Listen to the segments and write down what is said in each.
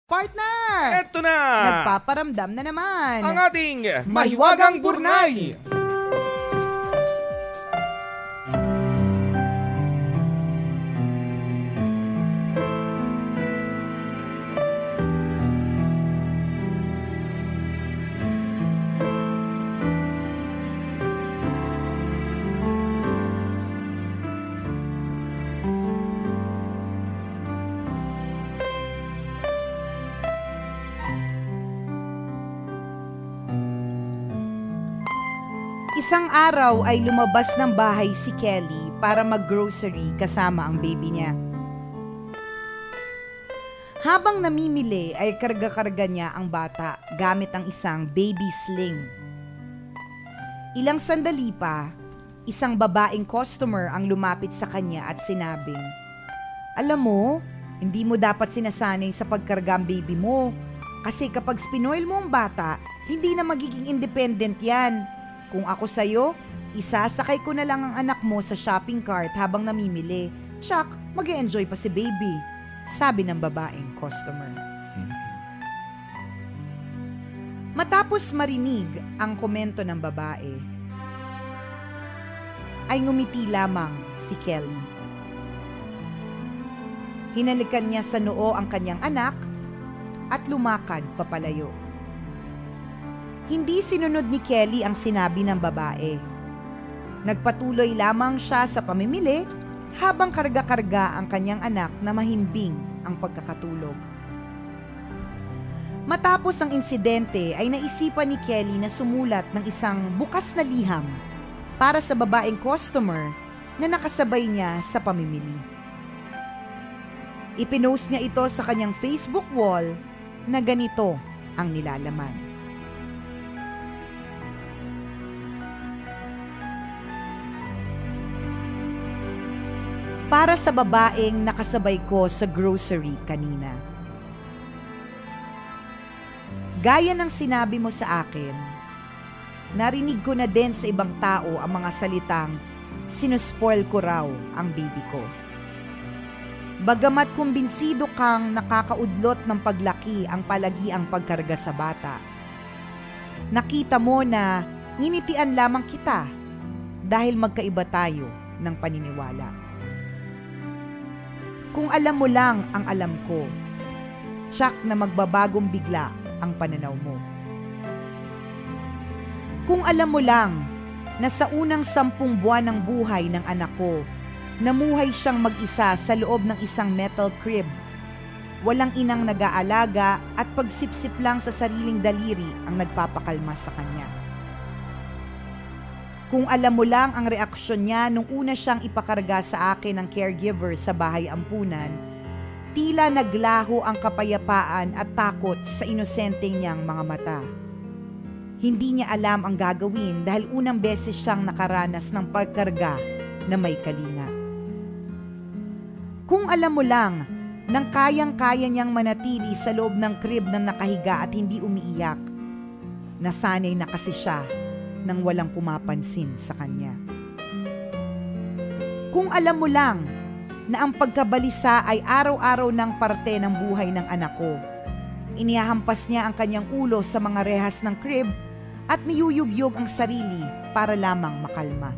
Partner! Eto na! Nagpaparamdam na naman. Ang ating Mahiwagang Burnay! Isang araw ay lumabas ng bahay si Kelly para mag-grocery kasama ang baby niya. Habang namimili ay karga-karga niya ang bata gamit ang isang baby sling. Ilang sandali pa, isang babaeng customer ang lumapit sa kanya at sinabing, "Alam mo, hindi mo dapat sinasanay sa pagkarga ang baby mo. Kasi kapag spinoil mo ang bata, hindi na magiging independent yan. Kung ako sa'yo, isasakay ko na lang ang anak mo sa shopping cart habang namimili. Tsak, mag-e-enjoy pa si baby," sabi ng babaeng customer. Matapos marinig ang komento ng babae, ay ngumiti lamang si Kelly. Hinalikan niya sa noo ang kanyang anak at lumakad papalayo. Hindi sinunod ni Kelly ang sinabi ng babae. Nagpatuloy lamang siya sa pamimili habang karga-karga ang kanyang anak na mahimbing ang pagkakatulog. Matapos ang insidente ay naisipan ni Kelly na sumulat ng isang bukas na liham para sa babaeng customer na nakasabay niya sa pamimili. Ipinost niya ito sa kanyang Facebook wall na ganito ang nilalaman. Para sa babaeng nakasabay ko sa grocery kanina. Gaya ng sinabi mo sa akin, narinig ko na din sa ibang tao ang mga salitang sinuspoil ko raw ang baby ko. Bagamat kumbinsido kang nakakaudlot ng paglaki ang palagiang pagkarga sa bata, nakita mo na nginitian lamang kita dahil magkaiba tayo ng paniniwala. Kung alam mo lang ang alam ko, tsak na magbabagong bigla ang pananaw mo. Kung alam mo lang na sa unang 10 buwan ng buhay ng anak ko, namuhay siyang mag-isa sa loob ng isang metal crib. Walang inang nag-aalaga at pagsipsip lang sa sariling daliri ang nagpapakalma sa kanya. Kung alam mo lang ang reaksyon niya nung una siyang ipakarga sa akin ng caregiver sa bahay ampunan, tila naglaho ang kapayapaan at takot sa inosenteng niyang mga mata. Hindi niya alam ang gagawin dahil unang beses siyang nakaranas ng pagkarga na may kalinga. Kung alam mo lang nang kayang-kaya niyang manatili sa loob ng crib na nakahiga at hindi umiiyak, nasanay na kasi siya nang walang pumapansin sa kanya. Kung alam mo lang na ang pagkabalisa ay araw-araw ng parte ng buhay ng anak ko, inihahampas niya ang kanyang ulo sa mga rehas ng crib at niyuyugyog ang sarili para lamang makalma.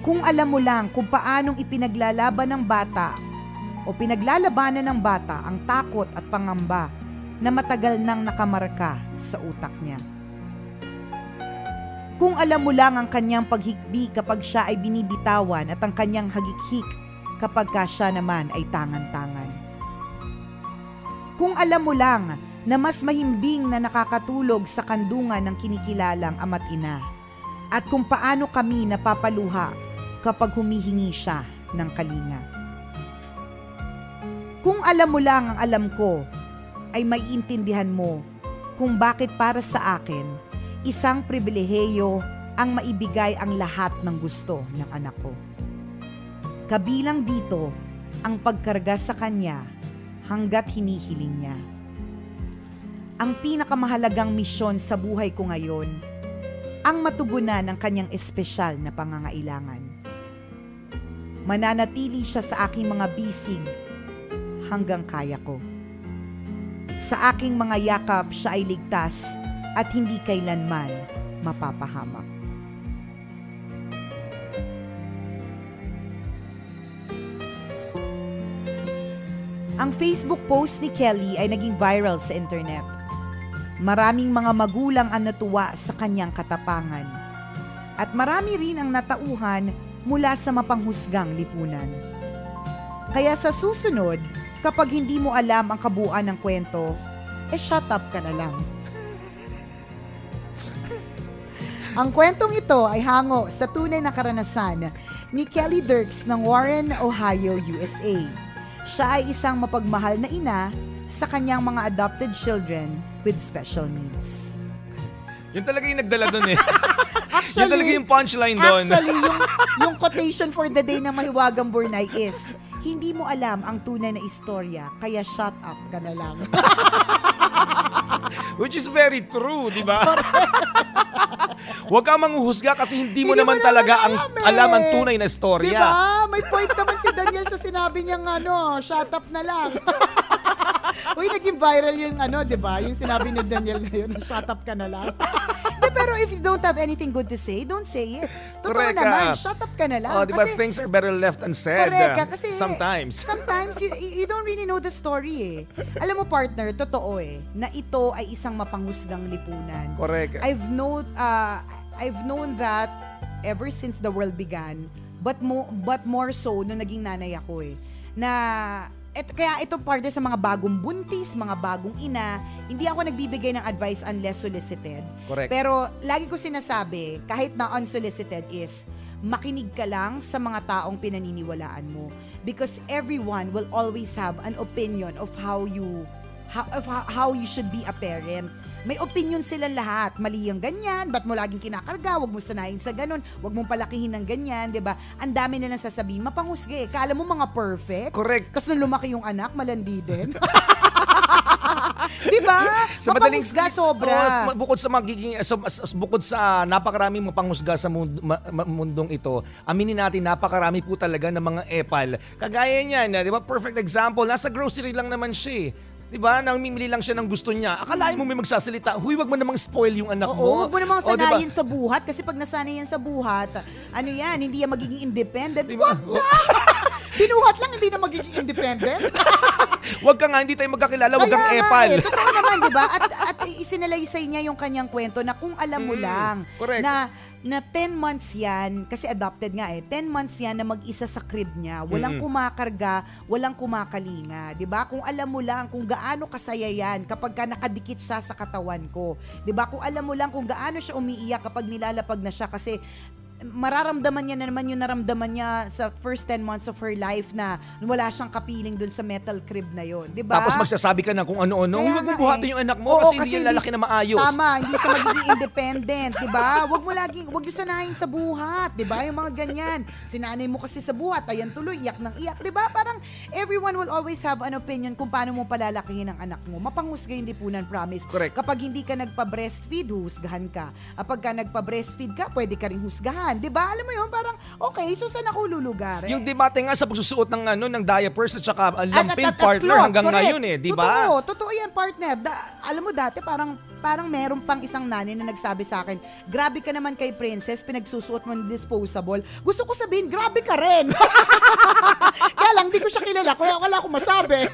Kung alam mo lang kung paanong ipinaglalaban ng bata o pinaglalabanan ng bata ang takot at pangamba na matagal nang nakamarka sa utak niya. Kung alam mo lang ang kanyang paghikbi kapag siya ay binibitawan at ang kanyang hagikhik kapag siya naman ay tangan-tangan. Kung alam mo lang na mas mahimbing na nakakatulog sa kandungan ng kinikilalang ama't ina at kung paano kami napapaluha kapag humihingi siya ng kalinga. Kung alam mo lang ang alam ko, ay maiintindihan mo kung bakit para sa akin isang pribilehiyo ang maibigay ang lahat ng gusto ng anak ko. Kabilang dito ang pagkarga sa kanya hanggat hinihiling niya. Ang pinakamahalagang misyon sa buhay ko ngayon, ang matugunan ng kanyang espesyal na pangangailangan. Mananatili siya sa aking mga bisig hanggang kaya ko. Sa aking mga yakap siya ay ligtas at hindi kailanman mapapahamak. Ang Facebook post ni Kelly ay naging viral sa internet. Maraming mga magulang ang natuwa sa kanyang katapangan. At marami rin ang natauhan mula sa mapanghusgang lipunan. Kaya sa susunod, kapag hindi mo alam ang kabuuan ng kwento, shut up ka na lang. Ang kwentong ito ay hango sa tunay na karanasan ni Kelly Dirks ng Warren, Ohio, USA. Siya ay isang mapagmahal na ina sa kanyang mga adopted children with special needs. Yun talaga yung nagdala doon eh. Actually, yun talaga yung punchline doon. Actually, yung quotation for the day ng Mahiwagang Burnay is, hindi mo alam ang tunay na istorya, kaya shut up ka na lang. Which is very true, di ba? Huwag kang manghuhusga kasi hindi mo naman talaga alam ang tunay na istorya. Diba? May point naman si Daniel sa sinabi niyang shut up na lang. Uy, naging viral yung diba? Yung sinabi ni Daniel na yun, shut up ka na lang. Pero if you don't have anything good to say, don't say it. Totoo Correct naman, shut up ka na lang. Oh, diba, things are better left unsaid. Correct, kasi sometimes you don't really know the story eh. Alam mo partner, totoo eh, na ito ay isang mapanghusgang lipunan. Correct. I've known that ever since the world began, but more so nung naging nanay ako eh. Kaya ito parte sa mga bagong buntis, mga bagong ina, hindi ako nagbibigay ng advice unless solicited. Correct. Pero lagi ko sinasabi, kahit na unsolicited is, makinig ka lang sa mga taong pinaniniwalaan mo. Because everyone will always have an opinion of how you should be a parent. May opinion sila lahat. Mali yung ganyan, ba't mo laging kinakarga, wag mo sanayin sa ganun, wag mong palakihin ng ganyan, diba? Ang dami nilang sasabihin, mapanghusga eh. Kala mo mga perfect? Correct. Kasi nung lumaki yung anak, malandi din. Diba? Mapanghusga sobra. Bukod sa napakaraming mapanghusga sa mundong ito, aminin natin, napakarami po talaga ng mga epal. Kagaya niyan, di ba? Perfect example, nasa grocery lang naman siya eh. Diba? Namimili lang siya ng gusto niya. Akalain mo may magsasalita, huy, wag mo namang spoil yung anak mo. Oo, wag mo namang sanayin diba? sa buhat. Kasi pag nasanay yan sa buhat, hindi yan magiging independent. Diba? What the? Binuhat lang, hindi na magiging independent. Wag ka nga, hindi tayo magkakilala, wag kang epal. Totoo naman, diba? At isinalaysay niya yung kanyang kwento na kung alam mo lang correct. na 10 months yan, kasi adopted nga 10 months yan na mag-isa sa crib niya. Walang kumakarga, walang kumakalinga. Diba? Kung alam mo lang kung gaano kasaya yan kapag ka nakadikit siya sa katawan ko. Diba? Kung alam mo lang kung gaano siya umiiyak kapag nilalapag na siya kasi mararamdaman niya na naman yung naramdaman niya sa first 10 months of her life na wala siyang kapiling dun sa metal crib na yon, di ba? Tapos magsasabi ka na kung ano-ano, huwag mo buhatin yung anak mo kasi hindi yan lalaki na maayos. Tama, hindi siya magiging independent, di ba? Huwag yung sanahin sa buhat, di ba? Yung mga ganyan. Sinanay mo kasi sa buhat, ayan tuloy, iyak ng iyak, di ba? Parang everyone will always have an opinion kung paano mo palalakihin ang anak mo. Mapanghusga yung lipunan, promise. Correct. Kapag hindi ka nagpa-breastfeed, husgahan ka. Kapag ka nagpa-breastfeed ka, pwede ka rin husgahan. 'Di ba? Alam mo 'yun, parang okay, so saan ako lulugar? Yung debate nga sa pagsusuot ng diapers at saka lampin partner hanggang correct. ngayon 'di ba? Totoo 'yan, partner. Alam mo dati parang meron pang isang nanay na nagsabi sa akin, grabe ka naman kay Princess, pinagsusuot mo ng disposable. Gusto ko sabihin, grabe ka rin. Kaya lang, di ko siya kilala, kaya wala akong masabi.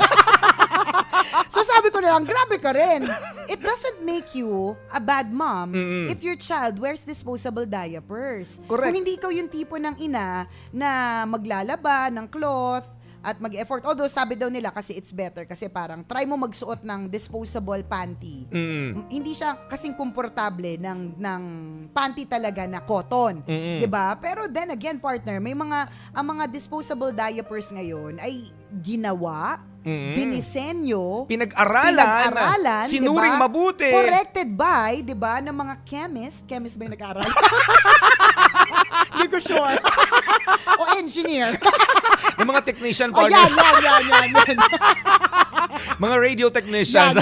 So sabi ko na lang, grabe ka rin. It doesn't make you a bad mom if your child wears disposable diapers. Correct. Kung hindi ikaw yung tipo ng ina na maglalaba ng cloth, at mag-effort. Although sabi daw nila kasi it's better kasi parang try mo magsuot ng disposable panty. Hindi siya kasing komportable ng panty talaga na cotton. 'Di ba? Pero then again, partner, ang mga disposable diapers ngayon ay ginawa, dinisenyo, pinag-aralan, sinuring diba? mabuti. Corrected by, 'di ba, ng mga chemist ba yung nag-aral? Hindi ko sure. O engineer. Yung mga technician Oh, partner. yan. Mga radio technicians.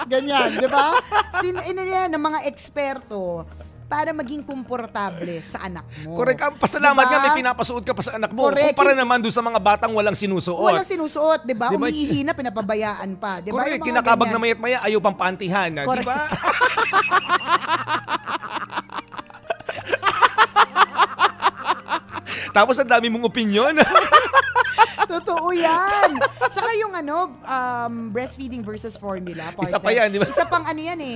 Ganyan, di ba? Yan ng mga eksperto. para maging komportable sa anak mo. Correct. Pasalamat Diba? nga may pinapasuot ka pa sa anak mo. Correct. Kumpara naman doon sa mga batang walang sinusuot. Walang sinusuot, di ba? Diba? Umiihi na, pinapabayaan pa. Di ba? Correct. Yung mga Kinakabag ganyan. na mayat-maya, ayaw pang pantihan. Di Correct. ba? Tapos ang dami mong opinion. Totoo yan. Saka yung breastfeeding versus formula. Partner. Isa pa yan, di ba? Isa pang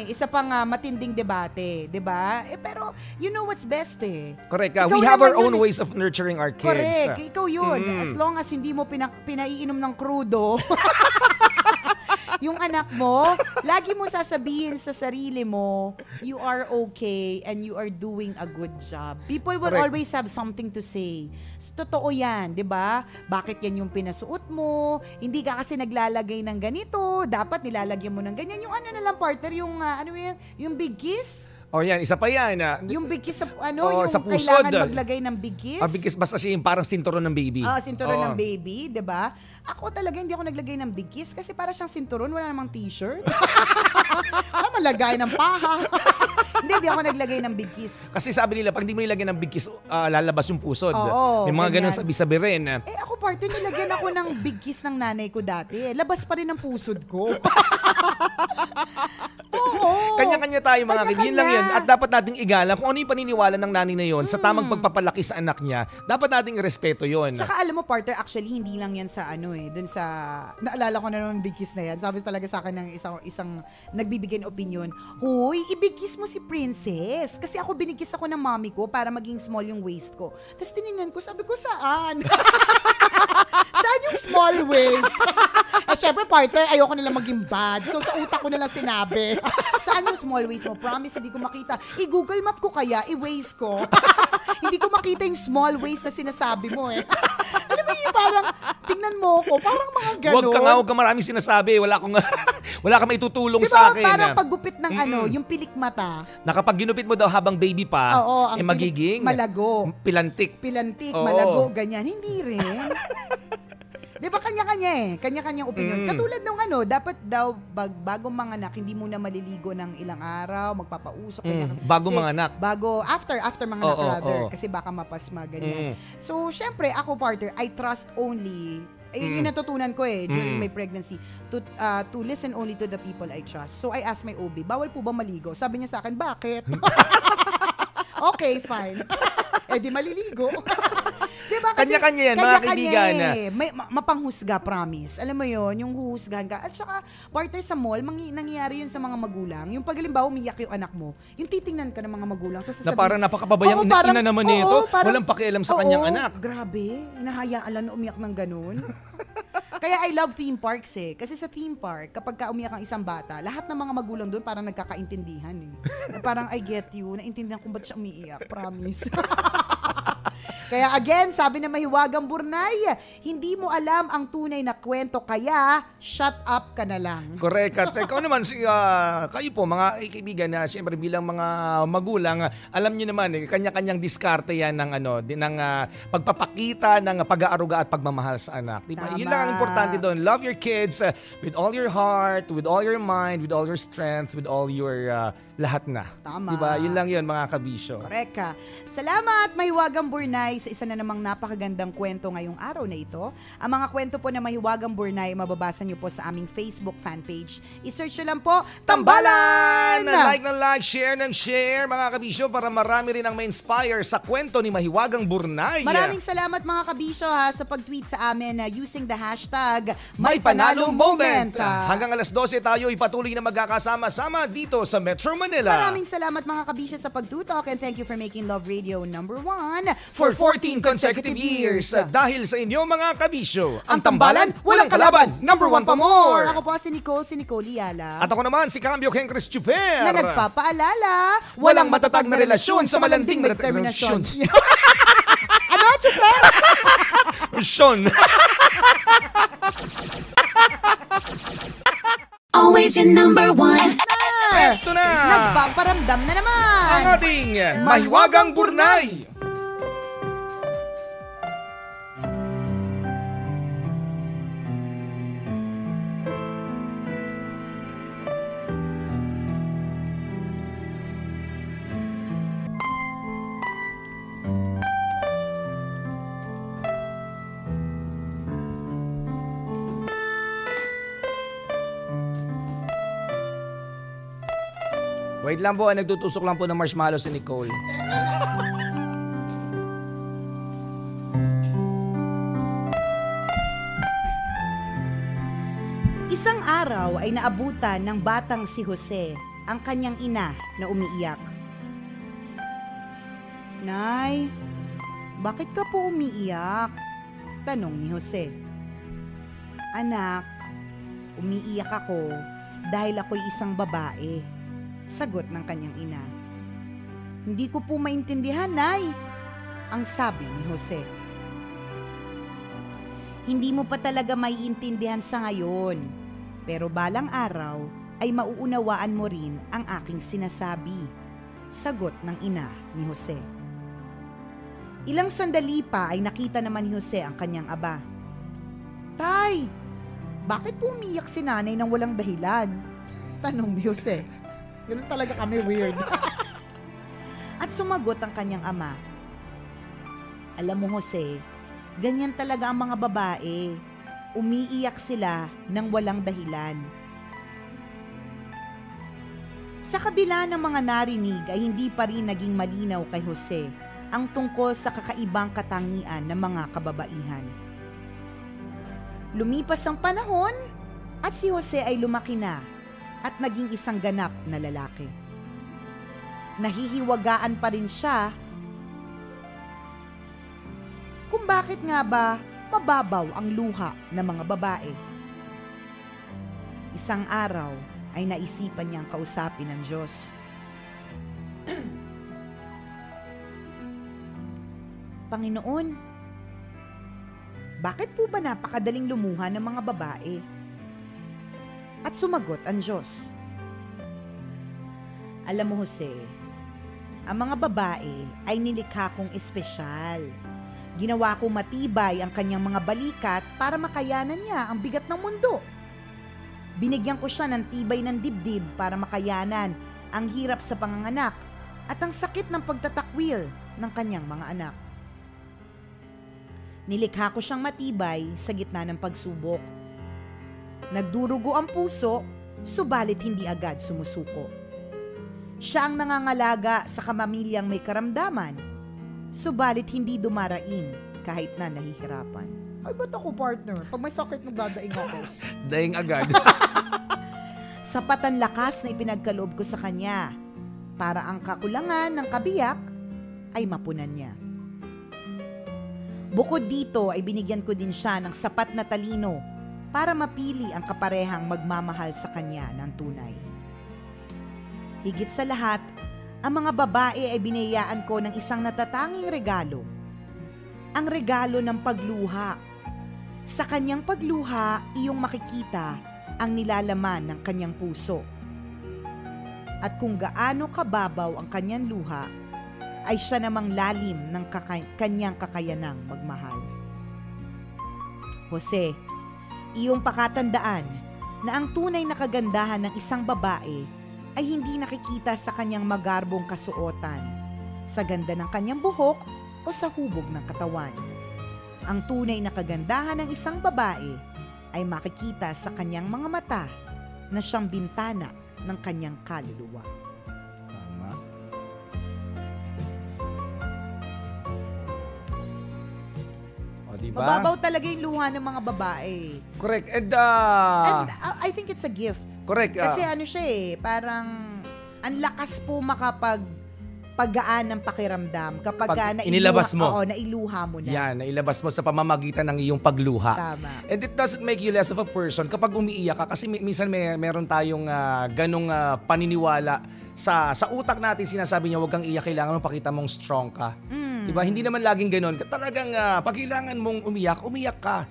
isa pang matinding debate, di ba? Pero you know what's best eh. Correct. Ikaw We have our naman own yun. ways of nurturing our kids. Correct. Ikaw yun. As long as hindi mo pinaiinom ng crudo. Yung anak mo, lagi mo sasabihin sa sarili mo, you are okay and you are doing a good job. People will Correct. always have something to say. Totoo yan, di ba? Bakit yan yung pinasuot mo? Hindi ka kasi naglalagay ng ganito. Dapat nilalagyan mo ng ganyan. Yung na lang, partner, yung big kiss. O yan, isa pa yan. Yung big kiss sa, Oo, yung sa pusod. kailangan maglagay ng big kiss. Because basta siya yung parang sinturon ng baby. Sinturon Oo. ng baby, 'di ba? Ako talaga hindi ako naglagay ng big kiss kasi para siyang sinturon, wala namang t-shirt. Malagay ng paha. Hindi ako naglagay ng big kiss. Kasi sabi nila, pag hindi mo nilagyan ng big kiss, lalabas yung pusod. Oo, May mga ganyan. ganun sabi-sabi rin. Ako partner, nilagyan ako ng big kiss ng nanay ko dati. Labas pa rin ang pusod ko. Oo. Kanya-kanya tayo mga kid. Yun lang yun. Kanya-kanya. At dapat nating igalang kung ano yung paniniwala ng nanay na yun sa tamang pagpapalaki sa anak niya. Dapat nating irespeto yun. Saka alam mo, partner, actually, hindi lang yan sa dun sa, naalala ko na naman big kiss na yan. Sabi talaga sa akin ng isang nagbibigay ng opinion, huy, ibig kiss mo si Princess. Kasi ako binigkiss ako ng mommy ko para maging small yung waist ko. Tapos tinignan ko, sabi ko, saan? Saan yung small waist? Syempre, partner, ayoko nila maging bad. So, sa utak ko nalang sinabi, saan yung small waist mo? Promise, hindi ko makita. I-Google map ko kaya, i-waist ko. Hindi ko makita yung small waist na sinasabi mo eh. Alam mo yung parang, tingnan mo ko, parang mga ganon. Huwag ka maraming sinasabi. Wala kang maitutulong Diba, sa akin. parang paggupit ng yung pilik mata. Nakapag ginupit mo daw habang baby pa, Oo, ang magiging malago. pilantik. Pilantik, Oo. malago, ganyan. Hindi rin. Di ba kanya-kanya eh? Kanya-kanyang opinion. Katulad nung dapat daw bago manganak, hindi muna maliligo ng ilang araw, magpapausok, ganyan. Bago Kasi manganak. After manganak Oo, rather. oo. Kasi baka mapasma, ganyan. So, syempre, ako partner, I trust only, yung natutunan ko during my pregnancy, to listen only to the people I trust. So, I asked my OB, bawal po ba maligo? Sabi niya sa akin, bakit? Okay, fine. Di maliligo. Diba? Kasi Kanya-kanya yan, mga kaibigan. May mapanghusga, promise. Alam mo yon, yung huhusgahan ka. At saka, partner sa mall, nangyayari yun sa mga magulang. Yung pag halimbawa umiyak yung anak mo, yung titingnan ka ng mga magulang. Tapos Na parang napakababayang ina naman nito. Walang pakialam sa kanyang anak. Grabe. Nahayaan lang na umiyak ng ganun. Kaya I love theme parks eh. Kasi sa theme park, kapag ka umiyak ang isang bata, lahat ng mga magulang doon parang nagkakaintindihan eh. Parang I get you, naintindihan kung ba't siya umiiyak. Promise. Kaya again, sabi na Mahiwagang Burnay, hindi mo alam ang tunay na kwento, kaya shut up ka na lang. Correct. At ikaw naman, kayo po, mga kaibigan na siyempre bilang mga magulang, alam niyo naman, kanya-kanyang diskarte yan ng pagpapakita ng pag-aaruga at pagmamahal sa anak. Diba? Tama. Yun lang ang importante doon. Love your kids with all your heart, with all your mind, with all your strength, with all your lahat na. Tama. Diba? Yun lang yun, mga kabisyo. Correct ka. Salamat, Mahiwagang Burnay, sa isa na namang napakagandang kwento ngayong araw na ito. Ang mga kwento po na Mahiwagang Burnay, mababasa niyo po sa aming Facebook fanpage. I-search nyo lang po, Tambalan! Like, share ng share, mga kabisyo, para marami rin ang ma-inspire sa kwento ni Mahiwagang Burnay. Maraming salamat mga kabisyo sa pag-tweet sa amin using the hashtag May Panalo Moment. Hanggang alas 12 tayo ipatuloy na magkakasama-sama dito sa Metro Manila. Maraming salamat mga kabisyo sa pagtutok, and thank you for making Love Radio #1 For 14 consecutive years. Dahil sa inyo, mga kabisyo, ang tambalan, walang kalaban, #1 pa more. Ako po si Nicole Yala. At ako naman, si Cambio Kengres Chuper. Na nagpapaalala, walang matatag na relasyon sa malanding may determinasyon. Ano, Chuper? Sean. Always your #1. Ito na. Nagpaparamdam na naman. Ang ating Mahiwagang Burnay. Wait lang po, nagtutusok lang po ng marshmallow si Nicole. Isang araw ay naabutan ng batang si Jose ang kanyang ina na umiiyak. Nay, bakit ka po umiiyak? Tanong ni Jose. Anak, umiiyak ako dahil ako'y isang babae. Sagot ng kanyang ina. Hindi ko po maintindihan, Nay, ang sabi ni Jose. Hindi mo pa talaga maiintindihan sa ngayon, pero balang araw ay mauunawaan mo rin ang aking sinasabi. Sagot ng ina ni Jose. Ilang sandali pa ay nakita naman ni Jose ang kanyang aba. Tay, bakit po umiyak si nanay nang walang dahilan? Tanong ni Jose. Ganun talaga kami, weird. At sumagot ang kanyang ama. Alam mo, Jose, ganyan talaga ang mga babae. Umiiyak sila nang walang dahilan. Sa kabila ng mga narinig ay hindi pa rin naging malinaw kay Jose ang tungkol sa kakaibang katangian ng mga kababaihan. Lumipas ang panahon at si Jose ay lumaki na at naging isang ganap na lalaki. Nahihiwagaan pa rin siya kung bakit nga ba mababaw ang luha ng mga babae. Isang araw ay naisipan niyang kausapin ang Diyos. Panginoon, bakit po ba napakadaling lumuha ng mga babae? At sumagot ang Diyos. Alam mo, Jose, ang mga babae ay nilikha kong espesyal. Ginawa kong matibay ang kanyang mga balikat para makayanan niya ang bigat ng mundo. Binigyan ko siya ng tibay ng dibdib para makayanan ang hirap sa panganganak at ang sakit ng pagtatakwil ng kanyang mga anak. Nilikha ko siyang matibay sa gitna ng pagsubok. Nagdurugo ang puso, subalit hindi agad sumusuko. Siya ang nangangalaga sa kamamilyang may karamdaman, subalit hindi dumarain kahit na nahihirapan. Ay, ba't ako, partner? Pag may sakit, magdadaing ako. Daing agad. Sapat ang lakas na ipinagkaloob ko sa kanya para ang kakulangan ng kabiyak ay mapunan niya. Bukod dito ay binigyan ko din siya ng sapat na talino para mapili ang kaparehang magmamahal sa kanya ng tunay. Higit sa lahat, ang mga babae ay binayaan ko ng isang natatanging regalo. Ang regalo ng pagluha. Sa kanyang pagluha, iyong makikita ang nilalaman ng kanyang puso. At kung gaano kababaw ang kanyang luha, ay siya namang lalim ng kanyang kakayanang magmahal. Jose, iyong pakatandaan na ang tunay na kagandahan ng isang babae ay hindi nakikita sa kanyang magarbong kasuotan, sa ganda ng kanyang buhok o sa hubog ng katawan. Ang tunay na kagandahan ng isang babae ay makikita sa kanyang mga mata na siyang bintana ng kanyang kaluluwa. Tama. O, diba? Mababaw talaga yung luha ng mga babae. Correct. And I think it's a gift. correct. Kasi ano siya parang ang lakas po paggaan ng pakiramdam kapag inilabas mo. Oo, nailuha mo na. Yan, nailabas mo sa pamamagitan ng iyong pagluha. Tama. And it doesn't make you less of a person kapag umiiyak ka. Kasi minsan meron tayong ganong paniniwala sa utak natin. Sinasabi niya, huwag kang iyak, kailangan mo pakita mong strong ka. Diba? Hindi naman laging ganon. Talagang pag kailangan mong umiyak ka.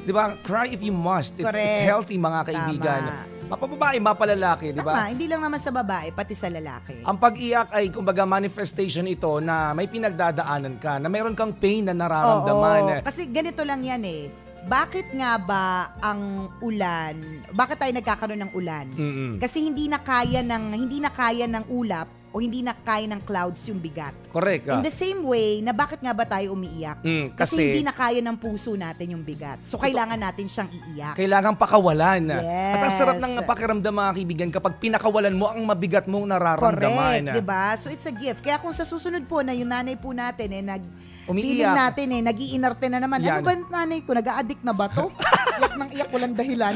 Diba? Cry if you must. It's healthy, mga kaibigan. Tama. Mapababae, mapalalaki, di ba? Tama, hindi lang naman sa babae, pati sa lalaki. Ang pag-iyak ay kumbaga manifestation ito na may pinagdadaanan ka, na meron kang pain na nararamdaman. Oo, kasi ganito lang yan Bakit nga ba ang ulan, bakit tayo nagkakaroon ng ulan? Mm-mm. Kasi hindi na kaya ng ulap o hindi na kaya ng clouds yung bigat. Correct. In the same way, na bakit nga ba tayo umiiyak? Kasi hindi na kaya ng puso natin yung bigat. So, kailangan natin siyang iiyak. Kailangan pakawalan. Yes. At ang sarap ng pakiramdam, mga kaibigan, kapag pinakawalan mo ang mabigat mong nararamdaman. Correct, diba? So, it's a gift. Kaya kung sa susunod po na yung nanay po natin umiiyak. feeling natin nag-iinarte na naman. Yan. Ano ba nanay ko? Nag-a-addict na ba to? Iyak ng iyak, walang dahilan.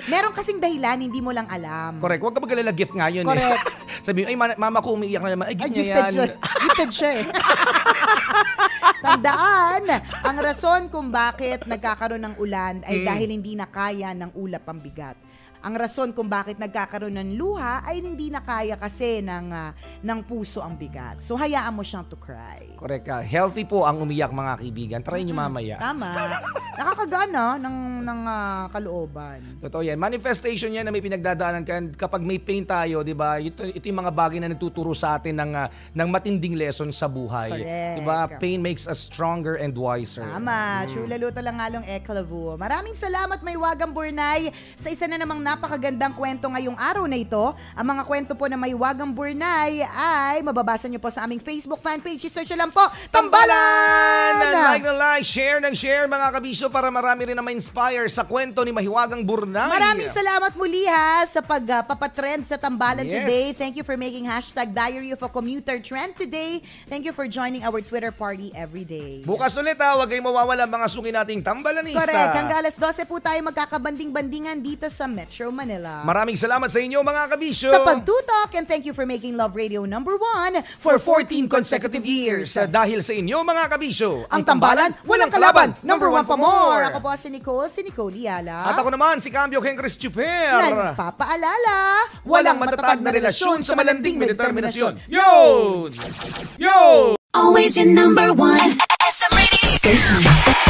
Meron kasing dahilan, hindi mo lang alam. Correct. Huwag ka mag-alala, gift nga yun. Correct. Sabi mo, ay mama ko umiiyak na naman. Ay, gift niya yan. Gifted siya eh. Tandaan, ang rason kung bakit nagkakaroon ng ulan ay dahil hindi na kaya ng ulap ang bigat. Ang rason kung bakit nagkakaroon ng luha ay hindi na kaya kasi ng puso ang bigat. So, hayaan mo siyang to cry. Correct ka. Healthy po ang umiyak, mga kaibigan. Try nyo mamaya. Tama. Nakakagana ng kalooban. Totoo yan. Manifestation yan na may pinagdadaanan ka. Kapag may pain tayo, di ba? Ito yung mga bagay na nagtuturo sa atin ng matinding lesson sa buhay. Correct. Di ba? Pain makes us stronger and wiser. Tama. Chulaluto lang ngalong eklavu. Maraming salamat, may Wagang Burnay, sa isa na namang napakagandang kwento ngayong araw na ito. Ang mga kwento po na may Wagang Burnay ay mababasa nyo po sa aming Facebook fanpage. I-search lang po, Tambalan! Like, share ng share, mga kabisyo, para marami rin na ma-inspire sa kwento ni Mahiwagang Burnay. Maraming salamat muli sa pagpapatrend sa Tambalan Yes. today. Thank you for making #Diary of a Commuter trend today. Thank you for joining our Twitter party every day. Bukas ulit huwag kayong mawawala mga suki nating Tambalanista. Correct. Hanggang alas 12 po tayo magkakabanding-bandingan dito sa Metro Manila. Maraming salamat sa inyo, mga kabisyo. Sa pagtutok, and thank you for making Love Radio #1 for 14 consecutive years. Dahil sa inyo, mga kabisyo, Ang Tambalan, walang kalaban, #1 pa more. Ako po si Nicole Yala. At ako naman, si Cambio Henry Chuper. Na nagpapaalala, walang matatag na relasyon sa malanding may determinasyon. Yun! Always your number one FM radio station.